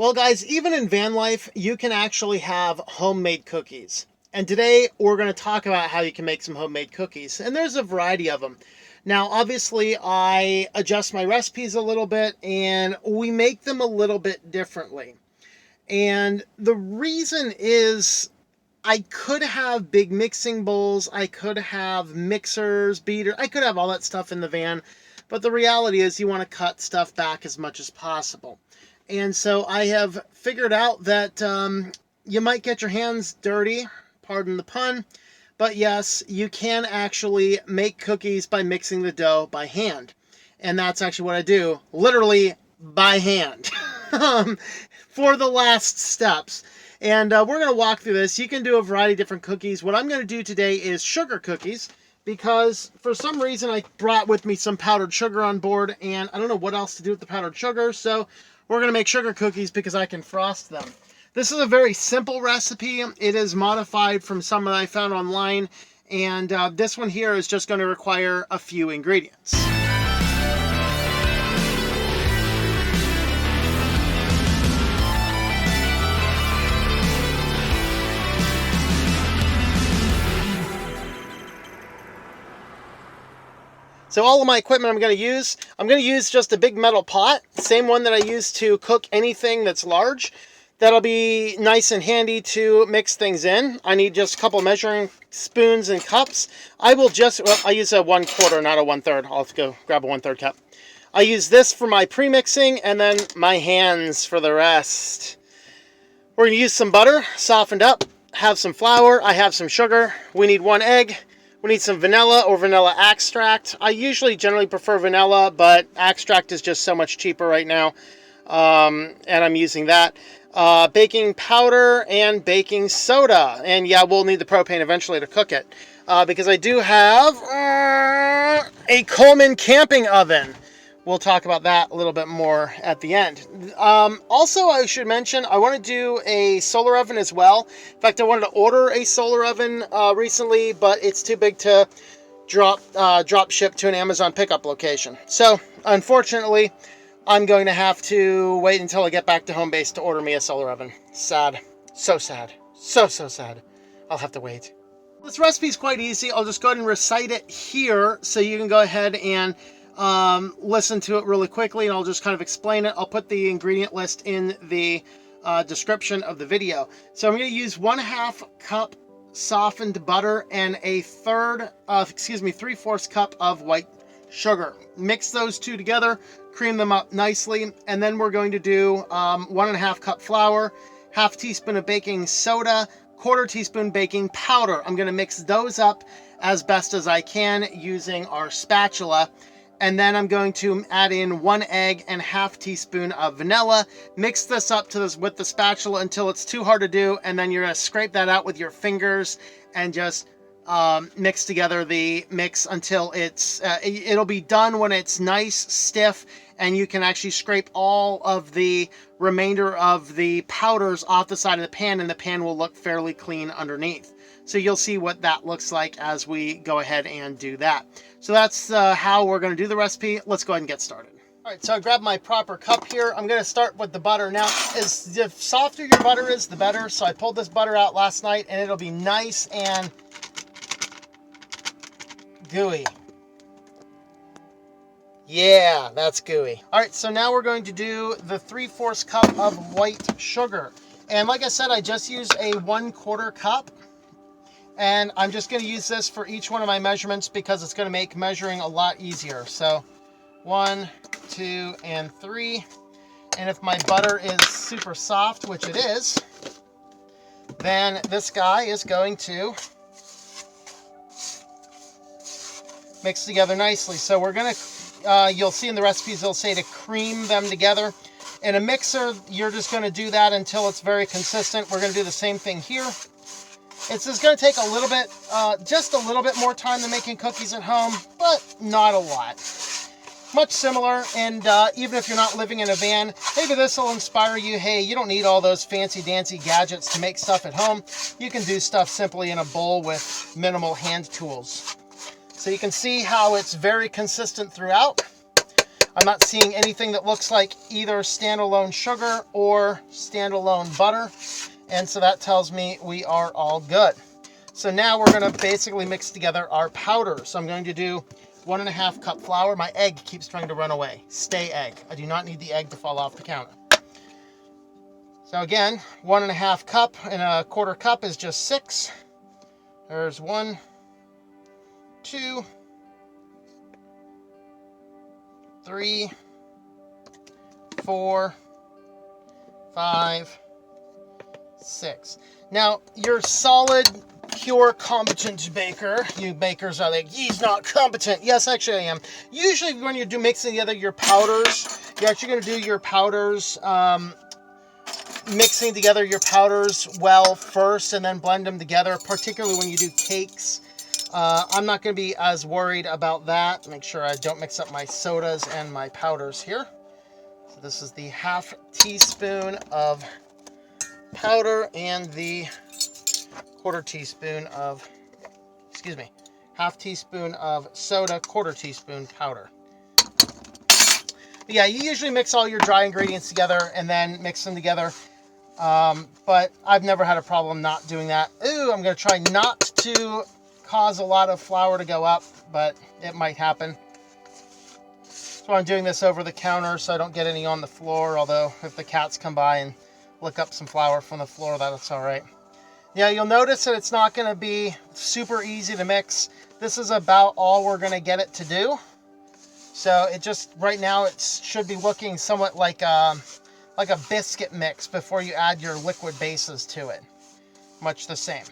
Well, guys, even in van life, you can actually have homemade cookies. And today we're going to talk about how you can make some homemade cookies. And there's a variety of them. Now, obviously, I adjust my recipes a little bit and we make them a little bit differently. And the reason is I could have big mixing bowls, I could have mixers, beaters, I could have all that stuff in the van. But the reality is you want to cut stuff back as much as possible. And so I have figured out that you might get your hands dirty, pardon the pun, but yes, you can actually make cookies by mixing the dough by hand. And that's actually what I do, literally by hand, for the last steps. And we're going to walk through this. You can do a variety of different cookies. What I'm going to do today is sugar cookies, because for some reason I brought with me some powdered sugar on board, and I don't know what else to do with the powdered sugar, so we're going to make sugar cookies because I can frost them. This is a very simple recipe. It is modified from some that I found online, and this one here is just going to require a few ingredients. So all of my equipment I'm going to use just a big metal pot, same one that I use to cook anything that's large. That'll be nice and handy to mix things in. I need just a couple measuring spoons and cups. I use a 1/4, not a 1/3. I'll have to go grab a 1/3 cup. I use this for my pre-mixing and then my hands for the rest. We're going to use some butter, softened up, have some flour, I have some sugar. We need 1 egg. We need some vanilla or vanilla extract. I generally prefer vanilla, but extract is just so much cheaper right now. And I'm using that. Baking powder and baking soda. And yeah, we'll need the propane eventually to cook it. Because I do have a Coleman camping oven. We'll talk about that a little bit more at the end. Also, I should mention, I want to do a solar oven as well. In fact, I wanted to order a solar oven recently, but it's too big to drop ship to an Amazon pickup location. So, unfortunately, I'm going to have to wait until I get back to home base to order me a solar oven. Sad. So sad. So sad. I'll have to wait. This recipe is quite easy. I'll just go ahead and recite it here so you can go ahead and listen to it really quickly, and I'll just kind of explain it. I'll put the ingredient list in the description of the video. So I'm going to use 1/2 cup softened butter and a 3/4 cup of white sugar. Mix those two together, cream them up nicely, and then we're going to do 1.5 cup flour, 1/2 teaspoon of baking soda, 1/4 teaspoon baking powder. I'm going to mix those up as best as I can using our spatula. And then I'm going to add in 1 egg and 1/2 teaspoon of vanilla. Mix this up with the spatula until it's too hard to do, and then you're going to scrape that out with your fingers and just mix together the mix until it'll be done when it's nice, stiff, and you can actually scrape all of the remainder of the powders off the side of the pan, and the pan will look fairly clean underneath. So you'll see what that looks like as we go ahead and do that. So that's how we're going to do the recipe. Let's go ahead and get started. All right, so I grabbed my proper cup here. I'm going to start with the butter. Now, the softer your butter is, the better. So I pulled this butter out last night, and it'll be nice and gooey. Yeah, that's gooey. All right, so now we're going to do the 3/4 cup of white sugar. And like I said, I just used a 1/4 cup. And I'm just going to use this for each one of my measurements because it's going to make measuring a lot easier. So 1, 2, and 3. And if my butter is super soft, which it is, then this guy is going to mix together nicely. So we're going to, you'll see in the recipes, they'll say to cream them together. In a mixer, you're just going to do that until it's very consistent. We're going to do the same thing here. It's just going to take a little bit, just a little bit more time than making cookies at home, but not a lot. Much similar, and even if you're not living in a van, maybe this will inspire you. Hey, you don't need all those fancy-dancy gadgets to make stuff at home. You can do stuff simply in a bowl with minimal hand tools. So you can see how it's very consistent throughout. I'm not seeing anything that looks like either standalone sugar or standalone butter. And so that tells me we are all good. So now we're going to basically mix together our powder. So I'm going to do 1.5 cup flour. My egg keeps trying to run away. Stay egg. I do not need the egg to fall off the counter. So again, 1.5 cup and 1/4 cup is just 6. There's 1, 2, 3, 4, 5, 6. Now, your solid, pure, competent baker, you bakers are like, he's not competent. Yes, actually I am. Usually when you do mixing together your powders, you're actually going to do your powders, mixing together your powders well first and then blend them together, particularly when you do cakes. I'm not going to be as worried about that. Make sure I don't mix up my sodas and my powders here. So this is the 1/2 teaspoon of powder and the 1/4 teaspoon of, 1/2 teaspoon of soda, 1/4 teaspoon powder. But yeah, you usually mix all your dry ingredients together and then mix them together. But I've never had a problem not doing that. Ooh, I'm going to try not to cause a lot of flour to go up, but it might happen. So I'm doing this over the counter so I don't get any on the floor, although if the cats come by and lick up some flour from the floor, that's all right. Yeah, you'll notice that it's not going to be super easy to mix. This is about all we're going to get it to do. So it just, right now, it should be looking somewhat like a biscuit mix before you add your liquid bases to it. Much the same.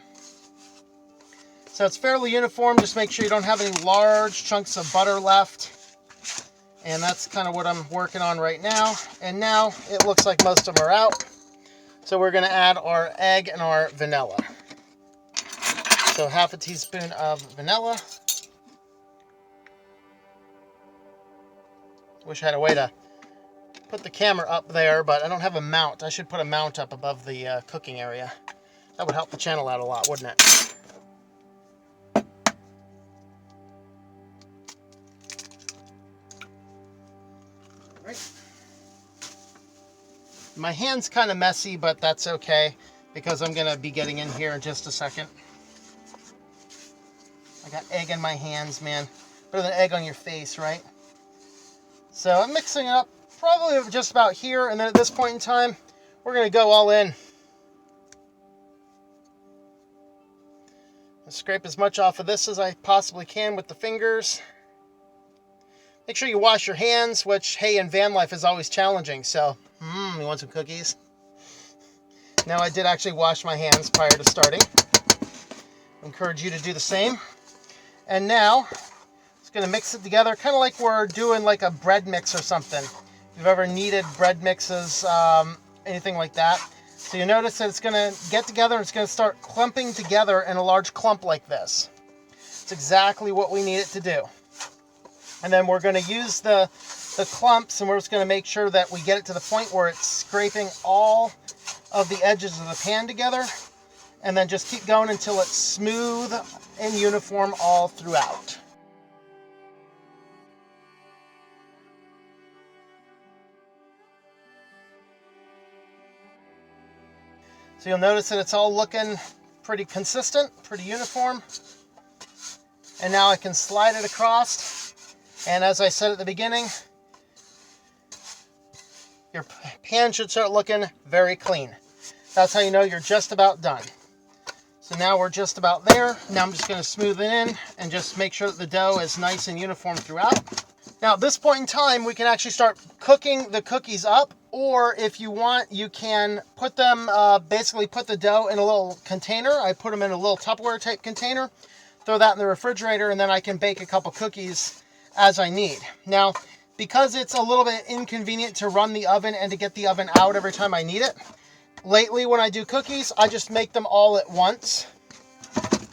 So it's fairly uniform. Just make sure you don't have any large chunks of butter left. And that's kind of what I'm working on right now. And now it looks like most of them are out. So we're going to add our egg and our vanilla. So 1/2 teaspoon of vanilla. Wish I had a way to put the camera up there, but I don't have a mount. I should put a mount up above the cooking area. That would help the channel out a lot, wouldn't it? All right. My hand's kind of messy, but that's okay because I'm going to be getting in here in just a second. I got egg in my hands, man. Better than egg on your face, right? So I'm mixing it up probably just about here, and then at this point in time, we're going to go all in. I'll scrape as much off of this as I possibly can with the fingers. Make sure you wash your hands, which, hey, in van life is always challenging. So, you want some cookies? Now, I did actually wash my hands prior to starting. I encourage you to do the same. And now, it's going to mix it together, kind of like we're doing like a bread mix or something. If you've ever kneaded bread mixes, anything like that. So you notice that it's going to get together and it's going to start clumping together in a large clump like this. It's exactly what we need it to do. And then we're going to use the clumps, and we're just going to make sure that we get it to the point where it's scraping all of the edges of the pan together. And then just keep going until it's smooth and uniform all throughout. So you'll notice that it's all looking pretty consistent, pretty uniform. And now I can slide it across. And as I said at the beginning, your pan should start looking very clean. That's how you know you're just about done. So now we're just about there. Now I'm just going to smooth it in and just make sure that the dough is nice and uniform throughout. Now at this point in time, we can actually start cooking the cookies up. Or if you want, you can put them, basically put the dough in a little container. I put them in a little Tupperware type container. Throw that in the refrigerator, and then I can bake a couple cookies as I need. Now, because it's a little bit inconvenient to run the oven and to get the oven out every time I need it, lately when I do cookies, I just make them all at once.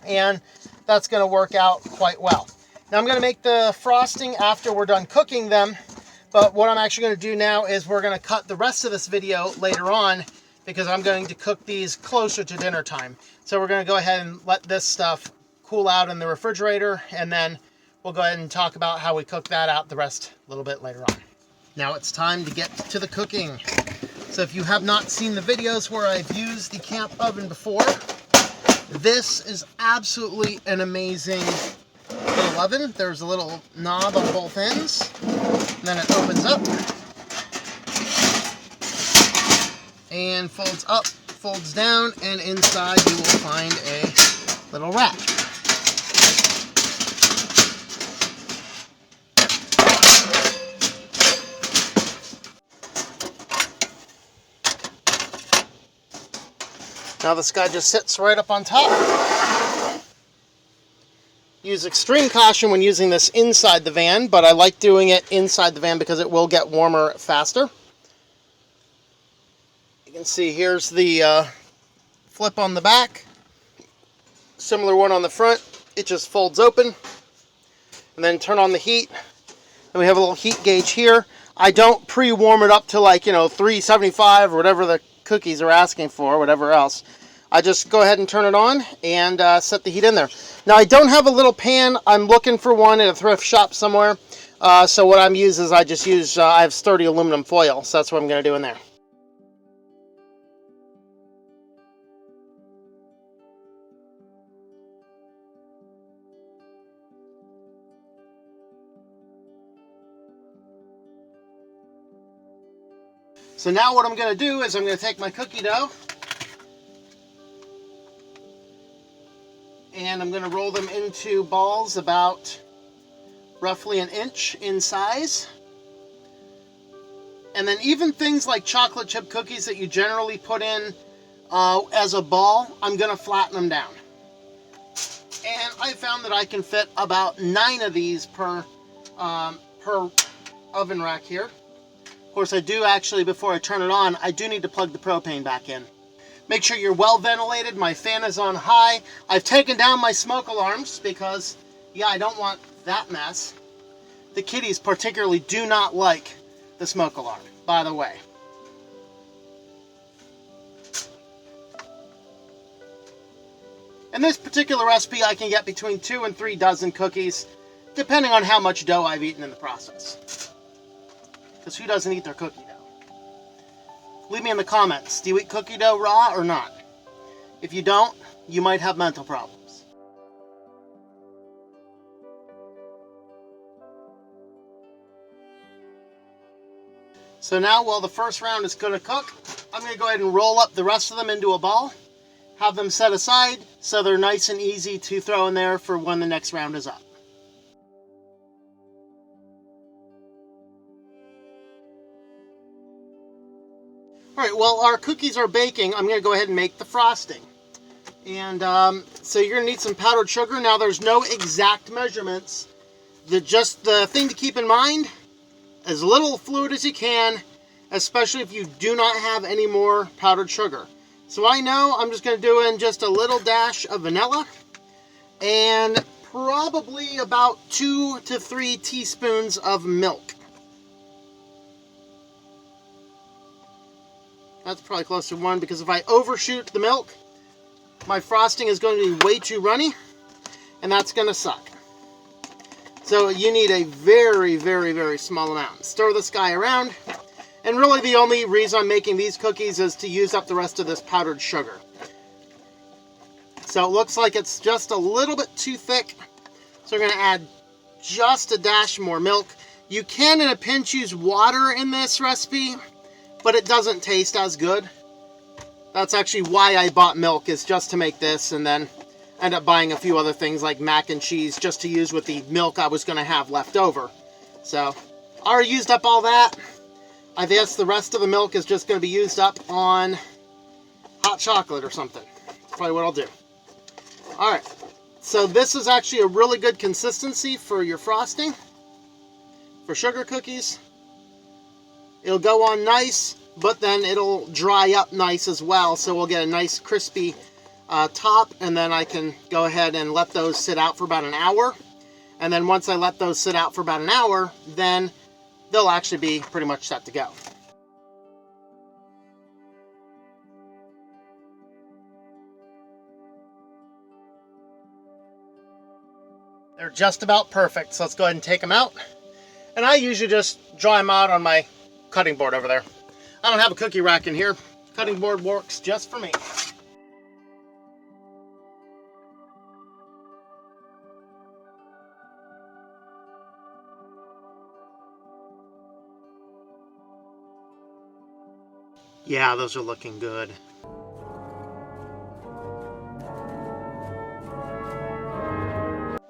And that's going to work out quite well. Now I'm going to make the frosting after we're done cooking them. But what I'm actually going to do now is we're going to cut the rest of this video later on because I'm going to cook these closer to dinner time. So we're going to go ahead and let this stuff cool out in the refrigerator, and then we'll go ahead and talk about how we cook that out the rest a little bit later on. Now it's time to get to the cooking. So if you have not seen the videos where I've used the camp oven before, this is absolutely an amazing little oven. There's a little knob on both ends, and then it opens up and folds up, folds down, and inside you will find a little rack. Now this guy just sits right up on top. Use extreme caution when using this inside the van, but I like doing it inside the van because it will get warmer faster. You can see here's the flip on the back. Similar one on the front. It just folds open. And then turn on the heat. And we have a little heat gauge here. I don't pre-warm it up to 375 or whatever the cookies are asking for, whatever else. I just go ahead and turn it on and set the heat in there. Now I don't have a little pan. I'm looking for one at a thrift shop somewhere. So what I'm using is I have sturdy aluminum foil. So that's what I'm going to do in there. So now what I'm going to do is I'm going to take my cookie dough and I'm going to roll them into balls about roughly an inch in size. And then even things like chocolate chip cookies that you generally put in as a ball, I'm going to flatten them down. And I found that I can fit about 9 of these per oven rack here. Of course, I do actually, before I turn it on, I do need to plug the propane back in. Make sure you're well ventilated. My fan is on high. I've taken down my smoke alarms because, yeah, I don't want that mess. The kitties particularly do not like the smoke alarm, by the way. In this particular recipe, I can get between 2 and 3 dozen cookies, depending on how much dough I've eaten in the process. Because who doesn't eat their cookie dough? Leave me in the comments. Do you eat cookie dough raw or not? If you don't, you might have mental problems. So now while the first round is going to cook, I'm going to go ahead and roll up the rest of them into a ball. Have them set aside so they're nice and easy to throw in there for when the next round is up. Alright, while our cookies are baking, I'm going to go ahead and make the frosting. And so you're going to need some powdered sugar. Now there's no exact measurements. Just the thing to keep in mind, as little fluid as you can, especially if you do not have any more powdered sugar. So I know I'm just going to do in just a little dash of vanilla and probably about 2 to 3 teaspoons of milk. That's probably close to 1 because if I overshoot the milk, my frosting is going to be way too runny and that's going to suck. So you need a very, very, very small amount. Stir this guy around. And really the only reason I'm making these cookies is to use up the rest of this powdered sugar. So it looks like it's just a little bit too thick. So we're going to add just a dash more milk. You can in a pinch use water in this recipe, but it doesn't taste as good. That's actually why I bought milk, is just to make this, and then end up buying a few other things like mac and cheese just to use with the milk I was going to have left over. So I already used up all that. I guess the rest of the milk is just going to be used up on hot chocolate or something. That's probably what I'll do. Alright, so this is actually a really good consistency for your frosting, for sugar cookies. It'll go on nice, but then it'll dry up nice as well, so we'll get a nice crispy top, and then I can go ahead and let those sit out for about an hour. And then once I let those sit out for about an hour, then they'll actually be pretty much set to go. They're just about perfect, so let's go ahead and take them out. And I usually just dry them out on my cutting board over there. I don't have a cookie rack in here. Cutting board works just for me. Yeah, those are looking good.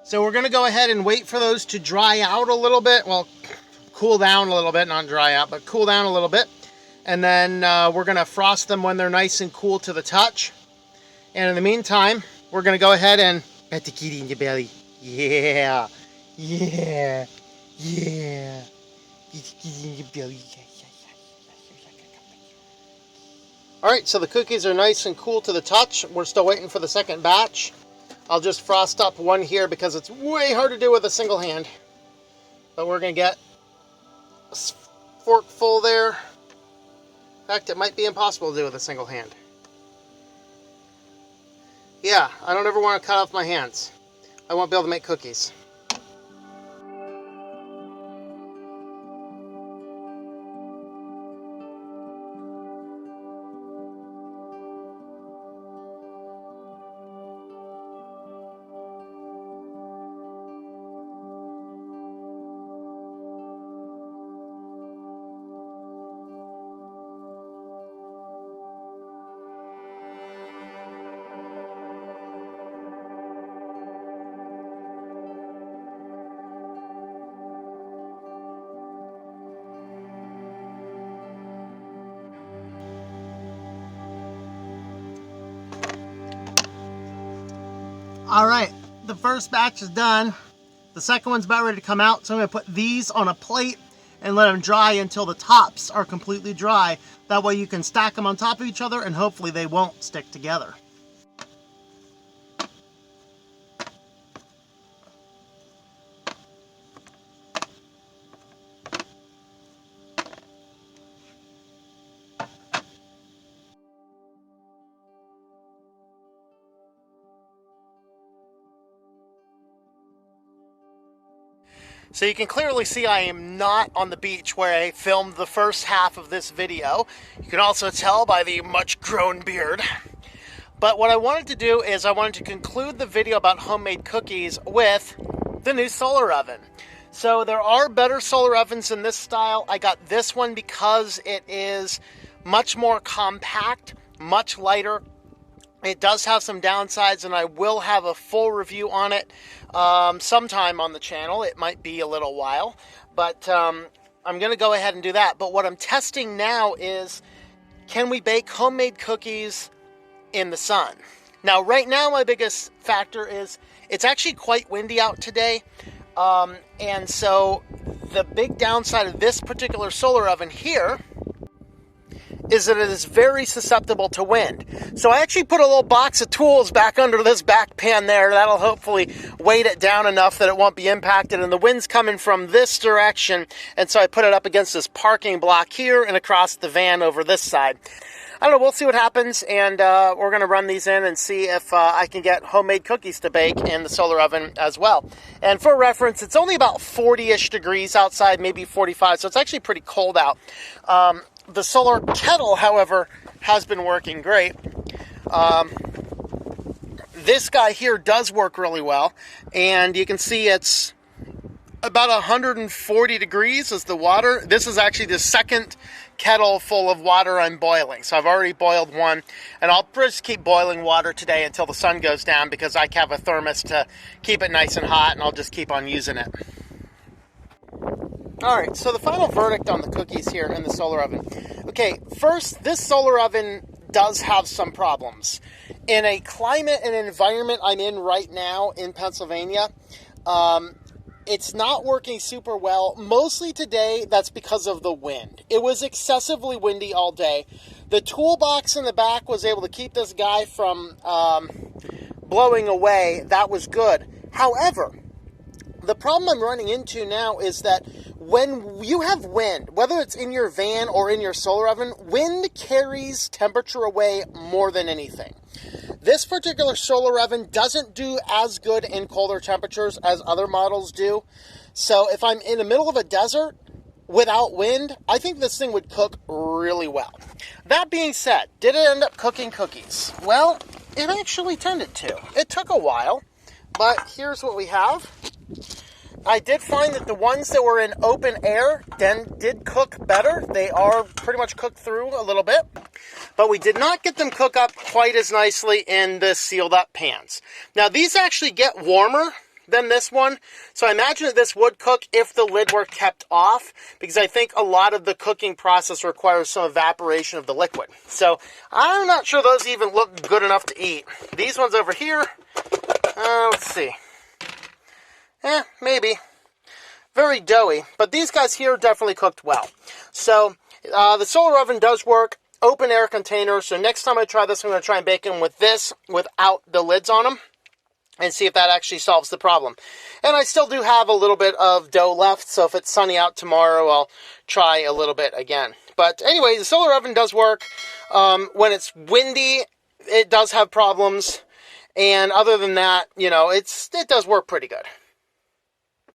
So we're gonna go ahead and wait for those to dry out a little bit. Well, cool down a little bit, not dry out, but cool down a little bit. And then we're gonna frost them when they're nice and cool to the touch. And in the meantime, we're gonna go ahead and pet the kitty in your belly. Yeah, yeah, yeah. Pet the kitty in your belly. All right, so the cookies are nice and cool to the touch. We're still waiting for the second batch. I'll just frost up one here because it's way hard to do with a single hand. But we're gonna get a fork full there. In fact, it might be impossible to do with a single hand. Yeah, I don't ever want to cut off my hands. I won't be able to make cookies. All right, the first batch is done. The second one's about ready to come out, so I'm gonna put these on a plate and let them dry until the tops are completely dry. That way you can stack them on top of each other and hopefully they won't stick together. So you can clearly see I am not on the beach where I filmed the first half of this video. You can also tell by the much grown beard. But what I wanted to do is I wanted to conclude the video about homemade cookies with the new solar oven. So there are better solar ovens in this style. I got this one because it is much more compact, much lighter. It does have some downsides, and I will have a full review on it sometime on the channel. It might be a little while, but I'm going to go ahead and do that. But what I'm testing now is, can we bake homemade cookies in the sun? Now, right now, my biggest factor is it's actually quite windy out today. And so the big downside of this particular solar oven here is that it is very susceptible to wind. So I actually put a little box of tools back under this back pan there. That'll hopefully weight it down enough that it won't be impacted. And the wind's coming from this direction. And so I put it up against this parking block here and across the van over this side. I don't know, we'll see what happens, and we're going to run these in and see if I can get homemade cookies to bake in the solar oven as well. And for reference, it's only about 40-ish degrees outside, maybe 45, so it's actually pretty cold out. The solar kettle, however, has been working great. This guy here does work really well, and you can see it's about 140 degrees is the water. This is actually the second kettle full of water I'm boiling. So I've already boiled one, and I'll just keep boiling water today until the sun goes down because I have a thermos to keep it nice and hot, and I'll just keep on using it. All right, so the final verdict on the cookies here in the solar oven. Okay, first, this solar oven does have some problems. In a climate and environment I'm in right now in Pennsylvania, it's not working super well. Mostly today, that's because of the wind. It was excessively windy all day. The toolbox in the back was able to keep this guy from blowing away. That was good. However, the problem I'm running into now is that when you have wind, whether it's in your van or in your solar oven, wind carries temperature away more than anything. This particular solar oven doesn't do as good in colder temperatures as other models do. So if I'm in the middle of a desert without wind, I think this thing would cook really well. That being said, did it end up cooking cookies? Well, it actually tended to. It took a while, but here's what we have. I did find that the ones that were in open air then did cook better. They are pretty much cooked through a little bit, but we did not get them cook up quite as nicely in the sealed up pans. Now these actually get warmer than this one, so I imagine that this would cook if the lid were kept off, because I think a lot of the cooking process requires some evaporation of the liquid. So I'm not sure those even look good enough to eat. These ones over here, let's see. Maybe. Very doughy. But these guys here definitely cooked well. So, the solar oven does work. Open air container. So next time I try this, I'm going to try and bake them with this without the lids on them. And see if that actually solves the problem. And I still do have a little bit of dough left. So if it's sunny out tomorrow, I'll try a little bit again. But anyway, the solar oven does work. When it's windy, it does have problems. And other than that, you know, it does work pretty good.